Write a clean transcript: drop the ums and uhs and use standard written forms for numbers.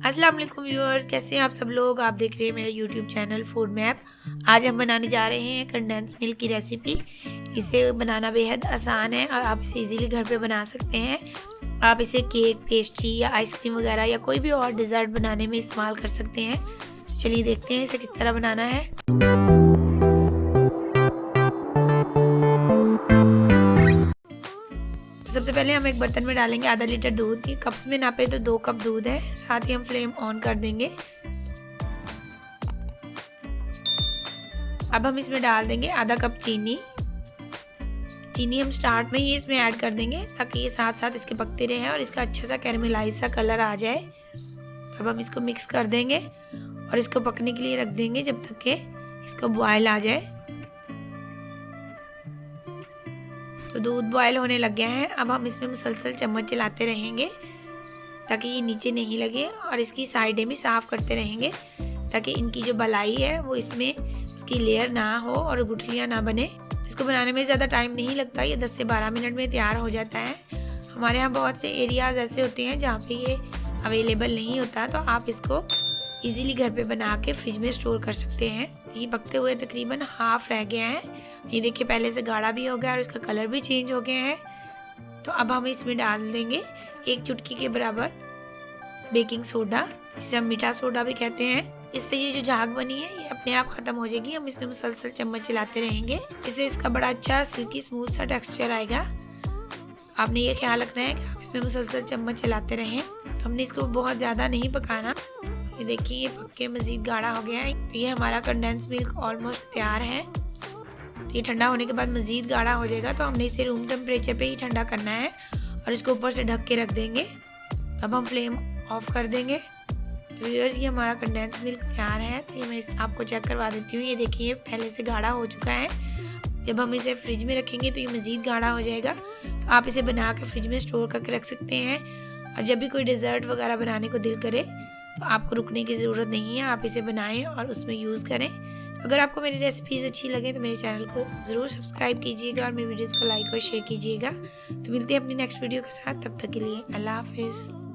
अस्सलाम वालेकुम व्यूअर्स, कैसे हैं आप सब लोग। आप देख रहे हैं मेरा यूट्यूब चैनल फूड मैप। आज हम बनाने जा रहे हैं कंडेंस मिल्क की रेसिपी। इसे बनाना बेहद आसान है और आप इसे इजीली घर पे बना सकते हैं। आप इसे केक, पेस्ट्री या आइसक्रीम वगैरह या कोई भी और डिज़र्ट बनाने में इस्तेमाल कर सकते हैं। चलिए देखते हैं इसे किस तरह बनाना है। सबसे पहले हम एक बर्तन में डालेंगे आधा लीटर दूध। कप्स में नापे तो 2 कप दूध है। साथ ही हम फ्लेम ऑन कर देंगे। अब हम इसमें डाल देंगे आधा कप चीनी। चीनी हम स्टार्ट में ही इसमें ऐड कर देंगे ताकि ये साथ साथ इसके पकते रहें और इसका अच्छा सा कैरमलाइज सा कलर आ जाए। अब हम इसको मिक्स कर देंगे और इसको पकने के लिए रख देंगे जब तक के इसको बॉयल आ जाए। तो दूध बॉयल होने लग गया है। अब हम इसमें मुसलसल चम्मच चलाते रहेंगे ताकि ये नीचे नहीं लगे और इसकी साइडें भी साफ़ करते रहेंगे ताकि इनकी जो बलाई है वो इसमें उसकी लेयर ना हो और गुठलियाँ ना बने। इसको बनाने में ज़्यादा टाइम नहीं लगता, ये 10 से 12 मिनट में तैयार हो जाता है। हमारे यहाँ बहुत से एरियाज़ ऐसे होते हैं जहाँ पे ये अवेलेबल नहीं होता, तो आप इसको इजीली घर पे बना के फ्रिज में स्टोर कर सकते हैं। ये पकते हुए तकरीबन हाफ रह गया है। ये देखिए पहले से गाढ़ा भी हो गया और इसका कलर भी चेंज हो गया है। तो अब हम इसमें डाल देंगे 1 चुटकी के बराबर बेकिंग सोडा, जिसे हम मीठा सोडा भी कहते हैं। इससे ये जो झाग बनी है ये अपने आप ख़त्म हो जाएगी। हम इसमें मुसलसल चम्मच चलाते रहेंगे, इससे इसका बड़ा अच्छा सिल्की स्मूथ सा टेक्सचर आएगा। आपने ये ख्याल रखना है कि आप इसमें मुसलसल चम्मच चलाते रहें। तो हमने इसको बहुत ज़्यादा नहीं पकाना। ये देखिए ये पक के मज़ीद गाढ़ा हो गया है। तो ये हमारा कंडेंस मिल्क ऑलमोस्ट तैयार है। तो ये ठंडा होने के बाद मज़ीद गाढ़ा हो जाएगा, तो हमने इसे रूम टेम्परेचर पे ही ठंडा करना है और इसको ऊपर से ढक के रख देंगे। अब हम फ्लेम ऑफ कर देंगे। तो ये हमारा कंडेंस मिल्क तैयार है। तो ये मैं आपको चेक करवा देती हूँ। ये देखिए पहले से गाढ़ा हो चुका है। जब हम इसे फ्रिज में रखेंगे तो ये मज़ीद गाढ़ा हो जाएगा। तो आप इसे बना कर फ्रिज में स्टोर करके रख सकते हैं और जब भी कोई डिज़र्ट वगैरह बनाने को दिल करे तो आपको रुकने की ज़रूरत नहीं है, आप इसे बनाएं और उसमें यूज़ करें। अगर आपको मेरी रेसिपीज़ अच्छी लगे तो मेरे चैनल को ज़रूर सब्सक्राइब कीजिएगा और मेरी वीडियोज़ को लाइक और शेयर कीजिएगा। तो मिलते हैं अपनी नेक्स्ट वीडियो के साथ, तब तक के लिए अल्लाह हाफिज़।